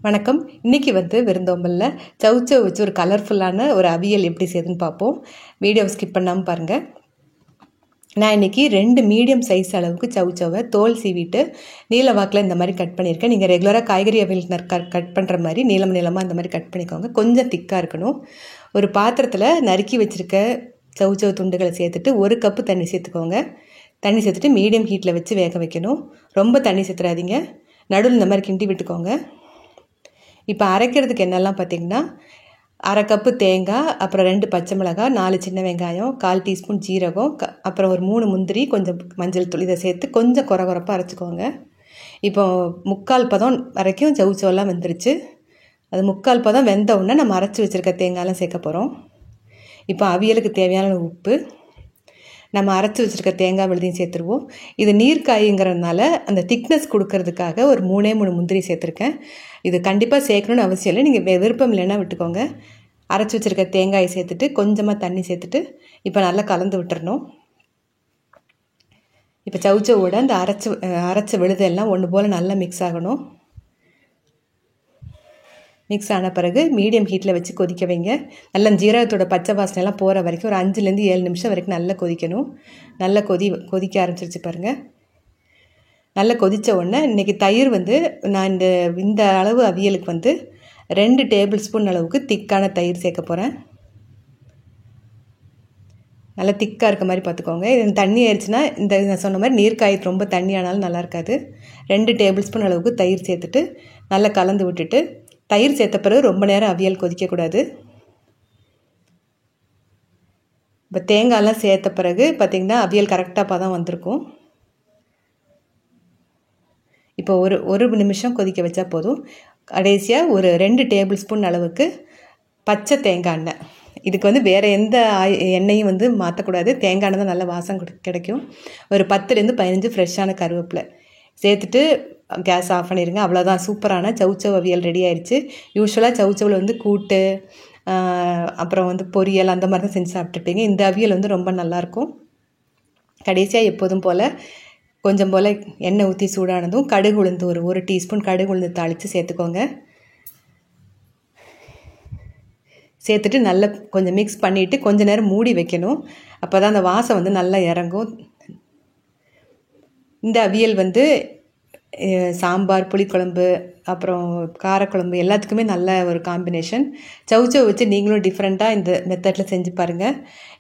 வணக்கம். இன்றைக்கி விருந்தோம்பலில் சவுச்சவ் வச்சு ஒரு கலர்ஃபுல்லான ஒரு அவியல் எப்படி செய்யுதுன்னு பார்ப்போம். வீடியோவை ஸ்கிப் பண்ணாமல் பாருங்கள். நான் இன்றைக்கி 2 மீடியம் சைஸ் அளவுக்கு சவுச்சவை தோல் சீவிட்டு நீல வாக்கில் இந்த மாதிரி கட் பண்ணியிருக்கேன். நீங்கள் ரெகுலராக காய்கறி அவியல் கட் பண்ணுற மாதிரி நீளமாக இந்த மாதிரி கட் பண்ணிக்கோங்க. கொஞ்சம் திக்காக இருக்கணும். ஒரு பாத்திரத்தில் நறுக்கி வச்சுருக்க சவுச்சவ் துண்டுகளை சேர்த்துட்டு 1 கப்பு தண்ணி சேர்த்துக்கோங்க. தண்ணி சேர்த்துட்டு மீடியம் ஹீட்டில் வச்சு வேக வைக்கணும். ரொம்ப தண்ணி சேர்த்துறாதீங்க. நடுவில் இந்த மாதிரி கிண்டி விட்டுக்கோங்க. இப்போ அரைக்கிறதுக்கு என்னெல்லாம் பார்த்திங்கன்னா, 1/2 கப்பு தேங்காய், அப்புறம் 2 பச்சை மிளகாய், 4 சின்ன வெங்காயம், 1/4 டீஸ்பூன் ஜீரகம், அப்புறம் ஒரு 3 முந்திரி, கொஞ்சம் மஞ்சள் தூள், இதை சேர்த்து கொஞ்சம் குறப்பாக அரைச்சிக்கோங்க. இப்போ 3/4 பதம் வரைக்கும் சவுச்சவெல்லாம் வெந்துருச்சு. அது 3/4 பதம் வெந்த உடனே நம்ம அரைச்சி வச்சுருக்க தேங்காயெல்லாம் சேர்க்க போகிறோம். இப்போ அவியலுக்கு தேவையான உப்பு, நம்ம அரைச்சி வச்சுருக்க தேங்காய் விழுதையும் சேர்த்துருவோம். இது நீர்க்காய்ங்கிறதுனால அந்த திக்னஸ் கொடுக்கறதுக்காக ஒரு 3 முந்திரி சேர்த்துருக்கேன். இது கண்டிப்பாக சேர்க்கணுன்னு அவசியம் இல்லை. நீங்கள் விருப்பம் இல்லைன்னா விட்டுக்கோங்க. அரைச்சி வச்சுருக்க தேங்காயை சேர்த்துட்டு கொஞ்சமாக தண்ணி சேர்த்துட்டு இப்போ நல்லா கலந்து விட்டுறணும். இப்போ சவுச்சவோட அந்த அரைச்ச விழுதெல்லாம் ஒன்று போல் நல்லா மிக்ஸ் ஆகணும். மிக்ஸ் ஆன பிறகு மீடியம் ஹீட்டில் வச்சு கொதிக்க வைங்க. நல்லா ஜீரகத்தோட பச்சை வாசனைலாம் போகிற வரைக்கும் ஒரு 5லேருந்து 7 நிமிஷம் வரைக்கும் நல்லா கொதிக்கணும். நல்லா கொதிக்க ஆரம்பிச்சிருச்சு பாருங்கள். நல்லா கொதித்த உடனே இன்றைக்கி தயிர் நான் இந்த அளவு அவியலுக்கு 2 டேபிள் ஸ்பூன் அளவுக்கு திக்கான தயிர் சேர்க்க போகிறேன். நல்லா திக்காக இருக்க மாதிரி பார்த்துக்கோங்க. இது தண்ணி ஆயிடுச்சுன்னா நான் சொன்ன மாதிரி நீர்க்காய் ரொம்ப தண்ணி ஆனாலும் நல்லா இருக்காது. 2 டேபிள் ஸ்பூன் அளவுக்கு தயிர் சேர்த்துட்டு நல்லா கலந்து விட்டுட்டு, தயிர் சேர்த்த பிறகு ரொம்ப நேரம் அவியல் கொதிக்கக்கூடாது. இப்போ தேங்காயெல்லாம் சேர்த்த பிறகு பார்த்திங்கன்னா அவியல் கரெக்டாக பதம் வந்திருக்கும். இப்போ ஒரு நிமிஷம் கொதிக்க வச்சா போதும். கடைசியாக ஒரு 2 டேபிள் ஸ்பூன் அளவுக்கு பச்சை தேங்காய் எண்ணெய். இதுக்கு வேறு எந்த எண்ணெயும் மாற்றக்கூடாது. தேங்காய் எண்ணெய் தான் நல்ல வாசம் கிடைக்கும். ஒரு 10லேருந்து 15 ஃப்ரெஷ்ஷான கருவேப்பிலை சேர்த்துட்டு கேஸ் ஆஃப் பண்ணிடுங்க. அவ்வளோதான், சூப்பரான சவுச்சவ் அவியல் ரெடி ஆயிடுச்சு. யூஸ்வலாக சவுச்சவில் கூட்டு, அப்புறம் பொரியல் அந்த மாதிரி தான் செஞ்சு சாப்பிட்டுருப்பீங்க. இந்த அவியல் ரொம்ப நல்லாயிருக்கும். கடைசியாக எப்போதும் போல் கொஞ்சம் போல் எண்ணெய் ஊற்றி சூடானதும் கடுகு உளுந்து ஒரு டீஸ்பூன் கடுகு உளுந்து தாளித்து சேர்த்துக்கோங்க. சேர்த்துட்டு நல்லா கொஞ்சம் மிக்ஸ் பண்ணிவிட்டு கொஞ்சம் நேரம் மூடி வைக்கணும். அப்போ தான் அந்த வாசம் நல்லா இறங்கும். இந்த அவியல் சாம்பார், புளிக்குழம்பு, அப்புறம் காரக்குழம்பு எல்லாத்துக்குமே நல்ல ஒரு காம்பினேஷன். சவுச்சவ் வச்சு நீங்களும் டிஃப்ரெண்ட்டாக இந்த மெத்தடில் செஞ்சு பாருங்கள்.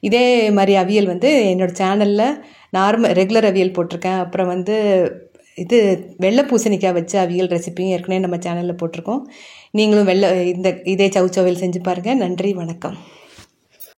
இதே மாதிரி அவியல் என்னோடய சேனலில் ரெகுலர் அவியல் போட்டிருக்கேன். அப்புறம் இது வெள்ளை பூசணிக்காய் வச்சு அவியல் ரெசிபியும் ஏற்கனவே நம்ம சேனலில் போட்டிருக்கோம். நீங்களும் இதே சவுச்சவ் அவியல் செஞ்சு பாருங்கள். நன்றி, வணக்கம்.